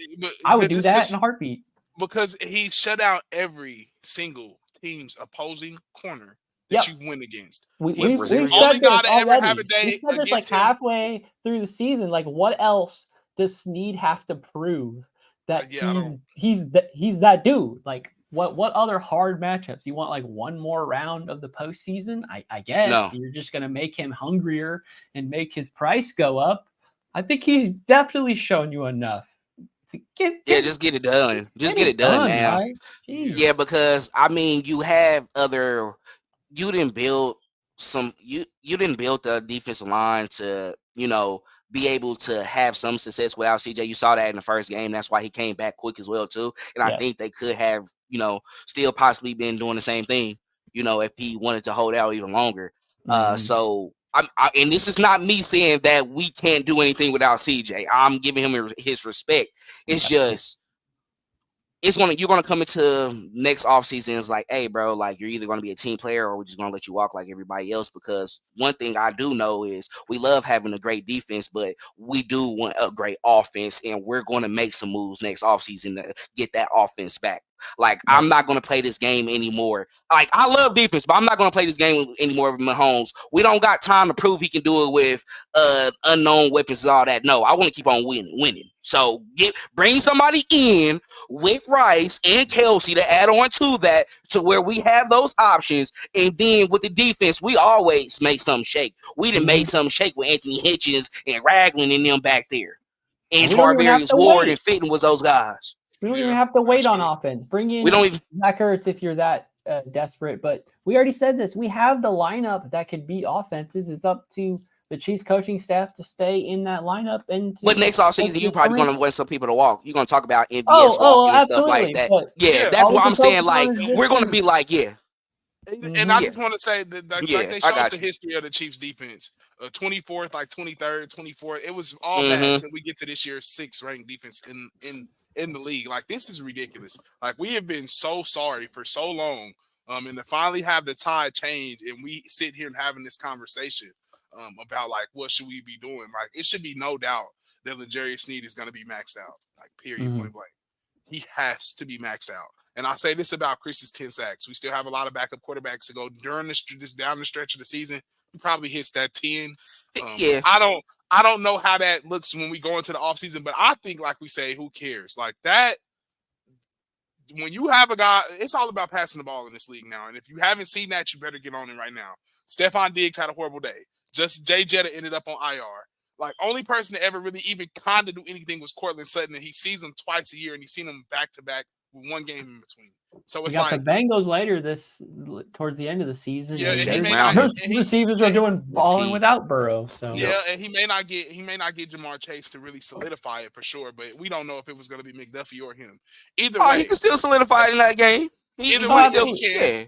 I would do that in a heartbeat. Because he shut out every single team's opposing corner that you win against. We He said only this got to ever have already. a day We said this like against him. halfway through the season. Like, what else does Snead have to prove that he's that dude? Like, what other hard matchups? You want like one more round of the postseason? I guess No. you're just gonna make him hungrier and make his price go up. I think he's definitely shown you enough to just get it done. Just get it done now. right? Yeah, because I mean, you didn't build you didn't build the defensive line to be able to have some success without CJ. You saw that in the first game. That's why he came back quick as well too. And I think they could have still possibly been doing the same thing if he wanted to hold out even longer. So and this is not me saying that we can't do anything without CJ. I'm giving him his respect. It's just you're gonna come into next offseason. It's like, hey, bro, like you're either gonna be a team player or we're just gonna let you walk like everybody else. Because one thing I do know is we love having a great defense, but we do want a great offense, and we're gonna make some moves next offseason to get that offense back. Like, I'm not gonna play this game anymore. Like, I love defense, but I'm not gonna play this game anymore with Mahomes. We don't got time to prove he can do it with unknown weapons and all that. No, I want to keep on winning. So bring somebody in with Rice and Kelsey to add on to that, to where we have those options. And then with the defense, we always make something shake. We done made something shake with Anthony Hitchens and Ragland and them back there. And Tarvarius Ward and Fitton was those guys. We don't even have to wait on offense. Bring in Zach Ertz if you're that desperate. But we already said this. We have the lineup that could beat offenses. It's up to the Chiefs coaching staff to stay in that lineup and But next offseason, you probably going to want some people to walk. You're going to talk about MVS walking and stuff like absolutely. that. But Yeah, Yeah. that's all what we I'm can saying. focus on Like, is just we're going to some- be like, yeah. And I Mhm. just want to say that like Yeah, they I showed got the you. history of the Chiefs defense. 24th, like 23rd, 24th. It was all bad Mhm. until we get to this year's 6th ranked defense in the league. Like, this is ridiculous. Like, we have been so sorry for so long. And to finally have the tide change and we sit here and having this conversation about like what should we be doing. Like, it should be no doubt that L'Jarius Sneed is going to be maxed out. Like, period, Mhm. point blank. He has to be maxed out. And I say this about Chris's 10 sacks. We still have a lot of backup quarterbacks to go during this down the stretch of the season. He probably hits that 10. Yeah. But I don't know how that looks when we go into the offseason, but I think, like we say, who cares? Like that, when you have a guy, it's all about passing the ball in this league now. And if you haven't seen that, you better get on it right now. Stephon Diggs had a horrible day. Just Jay Jetta ended up on IR. Like, only person that ever really even kind of do anything was Cortland Sutton, and he sees him twice a year, and he's seen him back to back with one game in between. So We it's got like the Bengals later towards the end of the season. Yeah, and he Jay may Brown. not. Those and he- receivers are doing balling T. without Burrow. So Yeah, and he may not get Jamar Chase to really solidify it for sure, but we don't know if it was going to be McDuffie or him. Either Oh, way, he can still solidify it in that game. Either way, still, he can. yeah.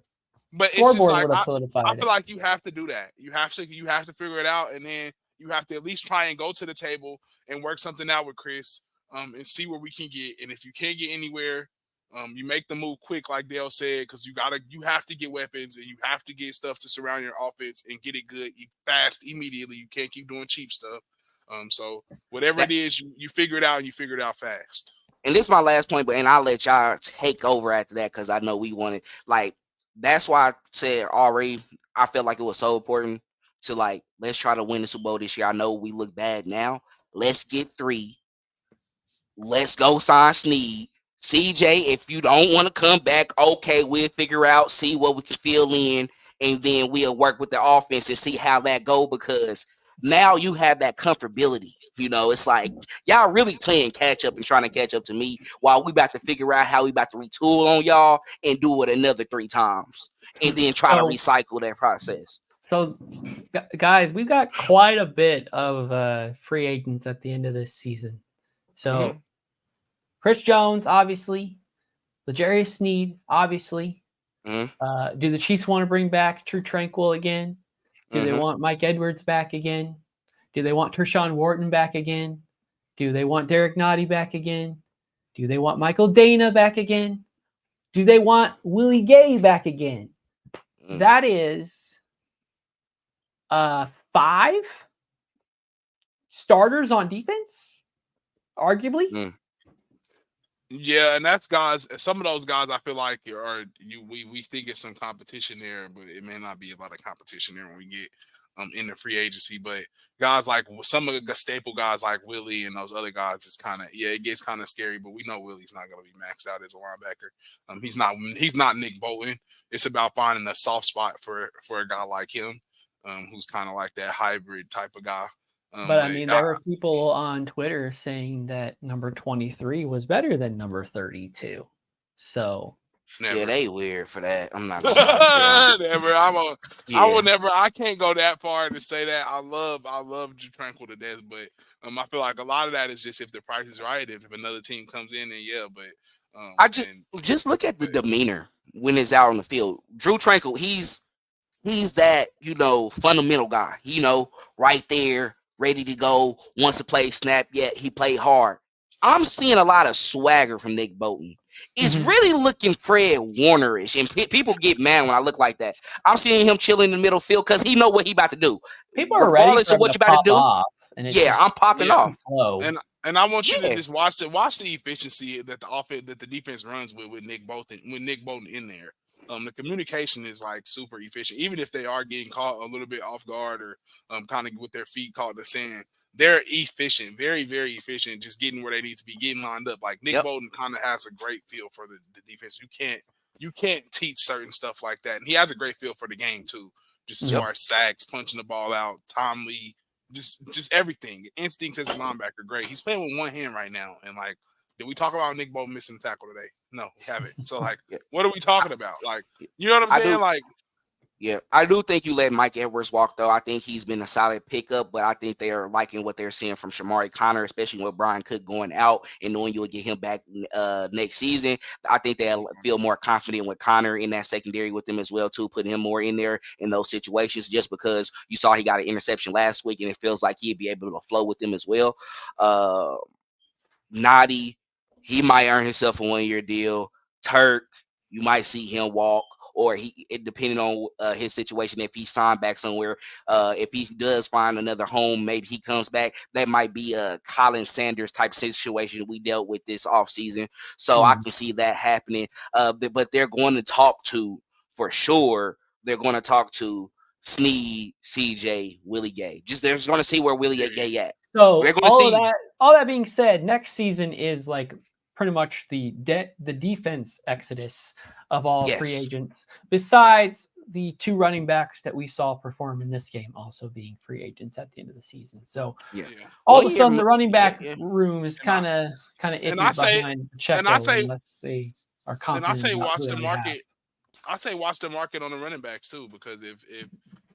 but it's just scoreboard like would have I solidified feel it. like you have to do that. You have to figure it out, and then you have to at least try and go to the table and work something out with Chris, and see where we can get. And if you can't get anywhere, you make the move quick, like Dale said, because you have to get weapons and you have to get stuff to surround your offense and get it good fast immediately. You can't keep doing cheap stuff. So whatever it is, you figure it out and you figure it out fast. And this is my last point, and I'll let y'all take over after that because I know we wanted, like, that's why I said already, I felt like it was so important to, like, let's try to win the Super Bowl this year. I know we look bad now. Let's get 3. Let's go sign Sneed. CJ, if you don't want to come back, okay, we'll figure out, see what we can fill in, and then we'll work with the offense and see how that go, because now you have that comfortability. You know, it's like y'all really playing catch up and trying to catch up to me while we about to figure out how we about to retool on y'all and do it another 3 times and then try to recycle that process. So, guys, we've got quite a bit of free agents at the end of this season. So, Chris Jones, obviously. L'Jarius Sneed, obviously. Do the Chiefs want to bring back True Tranquil again? Do they want Mike Edwards back again? Do they want Tershawn Wharton back again? Do they want Derek Nottie back again? Do they want Michael Dana back again? Do they want Willie Gay back again? That is 5 starters on defense, arguably. Yeah, and that's guys. Some of those guys I feel like we think it's some competition there, but it may not be a lot of competition there when we get in the free agency. But guys like some of the staple guys like Willie and those other guys, it's kind of it gets kind of scary. But we know Willie's not going to be maxed out as a linebacker. He's not Nick Bolton. It's about finding a soft spot for a guy like him, who's kind of like that hybrid type of guy. But I mean, there were people on Twitter saying that number 23 was better than number 32. So never. Yeah, they weird for that. I'm not gonna lie. Never. I can't go that far to say that. I love Tranquil to death, but I feel like a lot of that is just if the price is right. If another team comes in, then yeah. But I just look at the demeanor when it's out on the field. Drew Tranquil, he's that, fundamental guy. Right there, ready to go. Once a play snap, yet he played hard. I'm seeing a lot of swagger from Nick Bolton. It's really looking Fred Warner-ish, and people get mad when I look like that. I'm seeing him chilling in the middle field because he know what he about to do. People are ready for what you about to do. Off, and I'm popping off. And I want you to just watch the efficiency that the defense runs with Nick Bolton in there. The communication is like super efficient, even if they are getting caught a little bit off guard or kind of with their feet caught in the sand. They're efficient, very, very efficient, just getting where they need to be, getting lined up. Like Nick Bolton kind of has a great feel for the defense. You can't teach certain stuff like that. And he has a great feel for the game too, just as far as sacks, punching the ball out, timely, just everything. Instincts as a linebacker, great. He's playing with one hand right now. And like, did we talk about Nick Bolton missing the tackle today? No, we haven't. So like, what are we talking about? Like, you know what I'm saying? Like, Yeah, I do think you let Mike Edwards walk, though. I think he's been a solid pickup, but I think they're liking what they're seeing from Shamari Connor, especially with Brian Cook going out and knowing you'll get him back next season. I think they'll feel more confident with Connor in that secondary with them as well, too, putting him more in there in those situations, just because you saw he got an interception last week, and it feels like he'd be able to flow with them as well. Noddy, he might earn himself a 1-year deal. Turk, you might see him walk, or depending on his situation, if he signed back somewhere, if he does find another home, maybe he comes back. That might be a Colin Sanders type situation we dealt with this offseason. So I can see that happening. But they're going to talk to, for sure, they're going to talk to Snead, CJ, Willie Gay. They're just going to see where Willie Gay at. So They're going to see. all that being said, next season is like pretty much the defense exodus of all free agents, besides the 2 running backs that we saw perform in this game also being free agents at the end of the season. So all of a sudden the running back room is kind of iffy behind Pacheco unless they are confident. And I say watch the market. I say watch the market on the running backs too, because if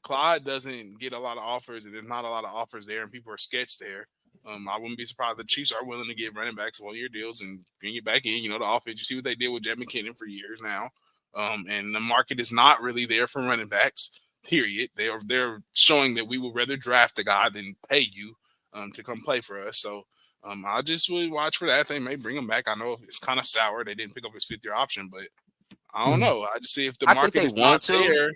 Clyde doesn't get a lot of offers and there's not a lot of offers there and people are sketched there, I wouldn't be surprised if the Chiefs are willing to give running backs 1-year deals and bring it back in. You know, the offense. You see what they did with Jed McKinnon for years now, and the market is not really there for running backs. Period. They're showing that we would rather draft a guy than pay you to come play for us. So I just would watch for that. They may bring him back. I know it's kind of sour. They didn't pick up his 5th-year option, but I don't know. I just see if the market is not there,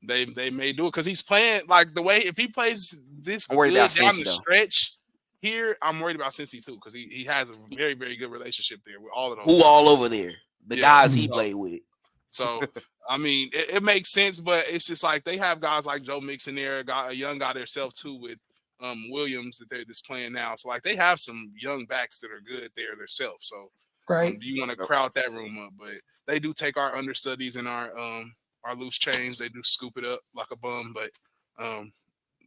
they may do it because he's playing like the way. If he plays this good down the stretch here, I'm worried about Cincy too because he has a very, very good relationship there with all of those. All over there, the guys he played with. So I mean, it makes sense, but it's just like they have guys like Joe Mixon there, a young guy themselves too with Williams that they're just playing now. So like they have some young backs that are good there themselves. So you want to crowd that room up, but they do take our understudies and our loose change. They do scoop it up like a bum, but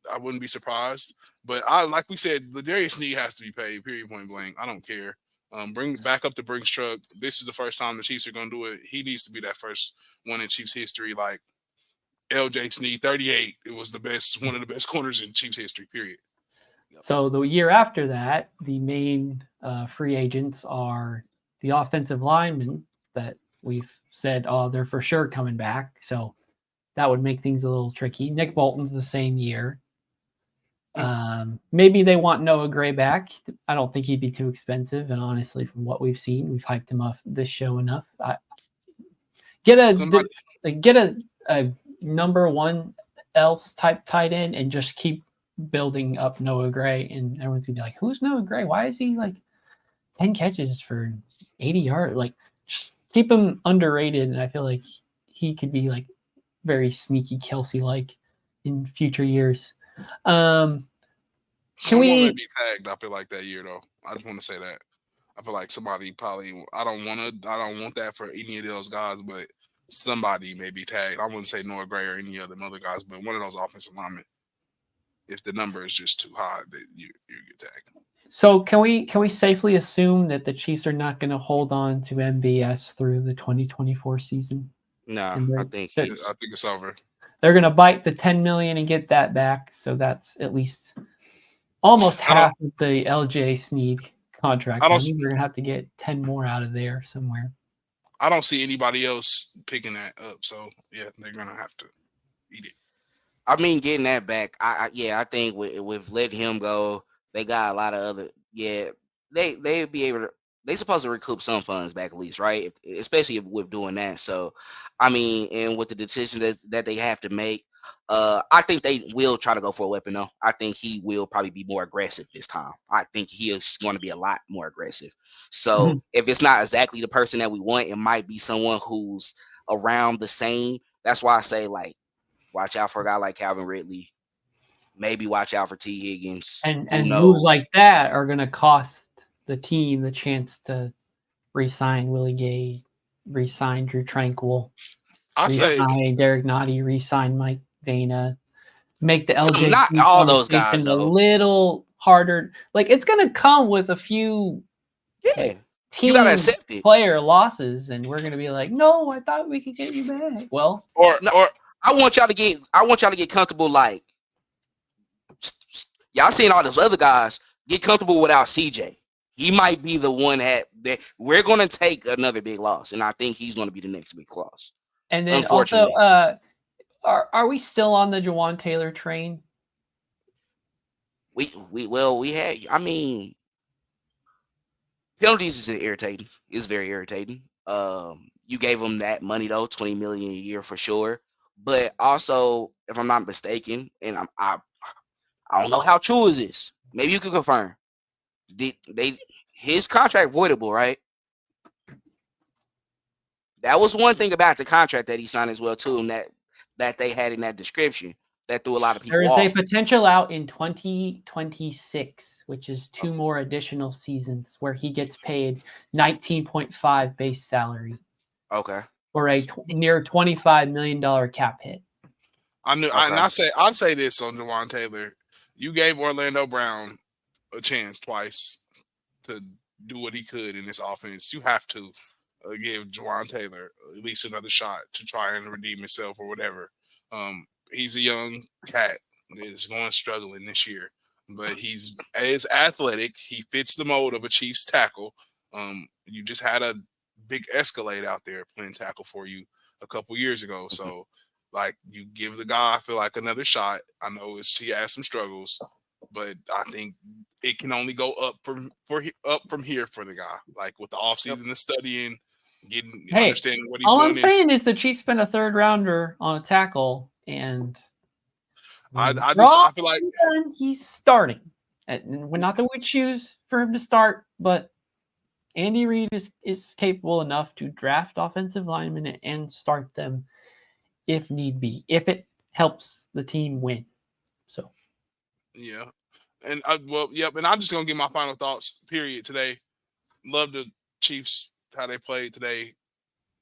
I wouldn't be surprised. But like we said, Ladarius Snead has to be paid. Period. Point blank. I don't care. Bring back up the Brinks truck. This is the first time the Chiefs are going to do it. He needs to be that first one in Chiefs history. Like LJ Snead, 38. It was one of the best corners in Chiefs history. Period. So the year after that, the main free agents are the offensive linemen that we've said, they're for sure coming back. So that would make things a little tricky. Nick Bolton's the same year. Maybe they want Noah Gray back. I don't think he'd be too expensive. And honestly, from what we've seen, we've hyped him up this show enough. Get a number 1 else type tight end and just keep building up Noah Gray. And everyone's gonna be like, who's Noah Gray? Why is he like 10 catches for 80 yards? Like, just keep him underrated. And I feel like he could be like very sneaky Kelsey-like in future years. Someone may be tagged, I feel like, that year though. I just want to say that. I feel like somebody probably I don't want that for any of those guys, but somebody may be tagged. I wouldn't say Noah Gray or any of them other guys, but one of those offensive linemen. If the number is just too high, that you get tagged. So can we safely assume that the Chiefs are not going to hold on to MVS through the 2024 season? No, I think it's over. They're going to bite the $10 million and get that back. So that's at least almost half of the LJ Snead contract. We're going to have to get 10 more out of there somewhere. I don't see anybody else picking that up. So yeah, they're going to have to eat it. I mean, getting that back, I think with letting him go, they got a lot of other. Yeah, they'd be able to. They supposed to recoup some funds back at least, right? Especially with doing that. So, I mean, and with the decisions that they have to make, I think they will try to go for a weapon though. I think he will probably be more aggressive this time. I think he is going to be a lot more aggressive. So if it's not exactly the person that we want, it might be someone who's around the same. That's why I say like, watch out for a guy like Calvin Ridley. Maybe watch out for T. Higgins. And moves like that are going to cost the team the chance to re-sign Willie Gay, re-sign Drew Tranquill, re-sign Derek Nottie, re-sign Mike Dana, make the LJ. Not all those guys a little harder. Like it's going to come with a few team player losses, and we're going to be like, no, I thought we could get you back. Well, or I want y'all to get comfortable. Like y'all seeing all those other guys get comfortable without CJ. He might be the one that we're gonna take another big loss, and I think he's gonna be the next big loss. And then also, Unfortunately, are we still on the Jawan Taylor train? we had. I mean, penalties is irritating. It's very irritating. You gave him that money though, $20 million a year for sure. But also, if I'm not mistaken, and I don't know how true is this. Maybe you can confirm. Did they his contract voidable, right? That was one thing about the contract that he signed as well too, and that they had in that description that threw a lot of There people is a off. potential out in 2026, which is 2 more additional seasons where he gets paid 19.5 base salary Okay. for a near $25 million cap hit. I'd say this on Jawan Taylor. You gave Orlando Brown a chance twice to do what he could in this offense. You have to give Jawan Taylor at least another shot to try and redeem himself or whatever. He's a young cat that's going struggling this year, but he's as athletic. He fits the mold of a Chiefs tackle. You just had a big Escalade out there playing tackle for you a couple years ago. So, like, you give the guy, I feel like, another shot. I know he has some struggles, but I think it can only go up from here for the guy. Like with the offseason and studying, understanding what he's all going I'm saying is the Chiefs spent a third rounder on a tackle, and I feel like he's starting. And not that we choose for him to start, but Andy Reid is capable enough to draft offensive linemen and start them if need be, if it helps the team win. So, yeah. And and I'm just gonna give my final thoughts. Period. Today, love the Chiefs how they played today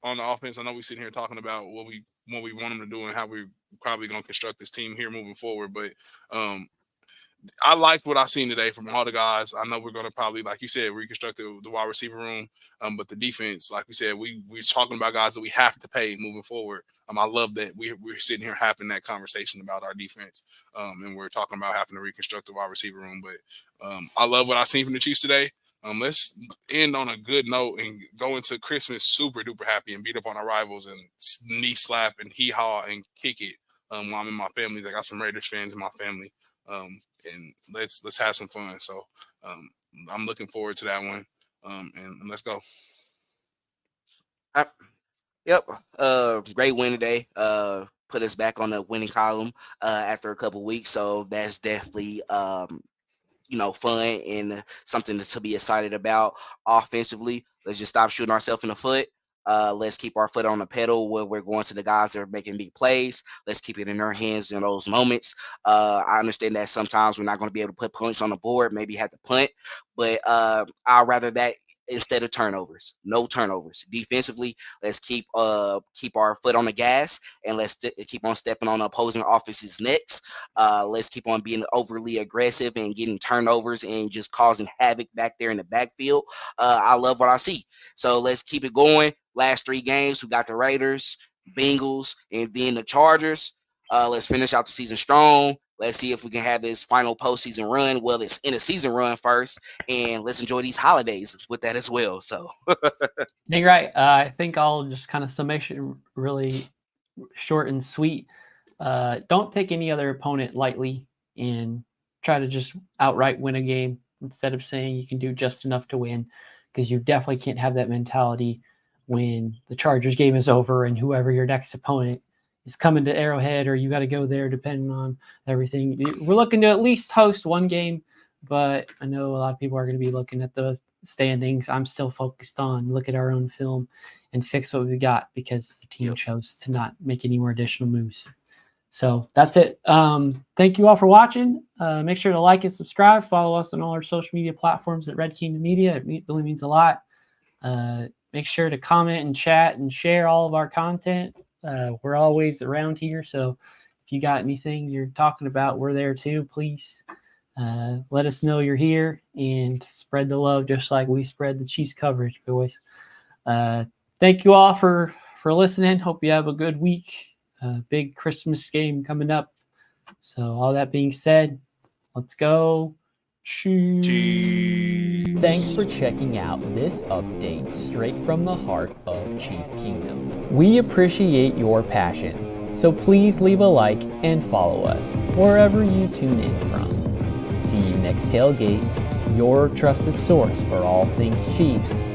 on the offense. I know we sitting here talking about what we want them to do and how we probably gonna construct this team here moving forward. But I liked what I seen today from all the guys. I know we're gonna probably, like you said, reconstruct the wide receiver room. But the defense, like we said, we're talking about guys that we have to pay moving forward. I love that we're sitting here having that conversation about our defense. And we're talking about having to reconstruct the wide receiver room. But I love what I seen from the Chiefs today. Let's end on a good note and go into Christmas super duper happy and beat up on our rivals and knee slap and hee haw and kick it. While I'm in my family, I got some Raiders fans in my family. And let's have some fun. So I'm looking forward to that one. And let's go. Yep. Great win today. Put us back on the winning column after a couple weeks. So that's definitely fun and something to be excited about offensively. Let's just stop shooting ourselves in the foot. Let's keep our foot on the pedal when we're going to the guys that are making big plays. Let's keep it in their hands in those moments. I understand that sometimes we're not going to be able to put points on the board, maybe have to punt, but I'd rather that instead of turnovers. No turnovers. Defensively, let's keep our foot on the gas and let's keep on stepping on the opposing offense's necks. Let's keep on being overly aggressive and getting turnovers and just causing havoc back there in the backfield. I love what I see. So let's keep it going. Last 3 games, we got the Raiders, Bengals, and then the Chargers. Let's finish out the season strong. Let's see if we can have this final postseason run. Well, it's in a season run first, and let's enjoy these holidays with that as well. So, you're right. I think I'll just kind of summation really short and sweet. Don't take any other opponent lightly and try to just outright win a game instead of saying you can do just enough to win, because you definitely can't have that mentality when the Chargers game is over and whoever your next opponent is coming to Arrowhead, or you got to go there depending on everything. We're looking to at least host one game, but I know a lot of people are going to be looking at the standings. I'm still focused on look at our own film and fix what we got, because the team chose to not make any more additional moves. So that's it. Thank you all for watching. Make sure to like and subscribe. Follow us on all our social media platforms at Red Kingdom Media. It really means a lot. Make sure to comment and chat and share all of our content. We're always around here, so if you got anything you're talking about, we're there too. Please let us know you're here and spread the love just like we spread the Chiefs coverage, boys. Thank you all for listening. Hope you have a good week. big Christmas game coming up. So all that being said, let's go. Chiefs. Thanks for checking out this update straight from the heart of Chiefs Kingdom. We appreciate your passion, so please leave a like and follow us wherever you tune in from. See you next tailgate, your trusted source for all things Chiefs.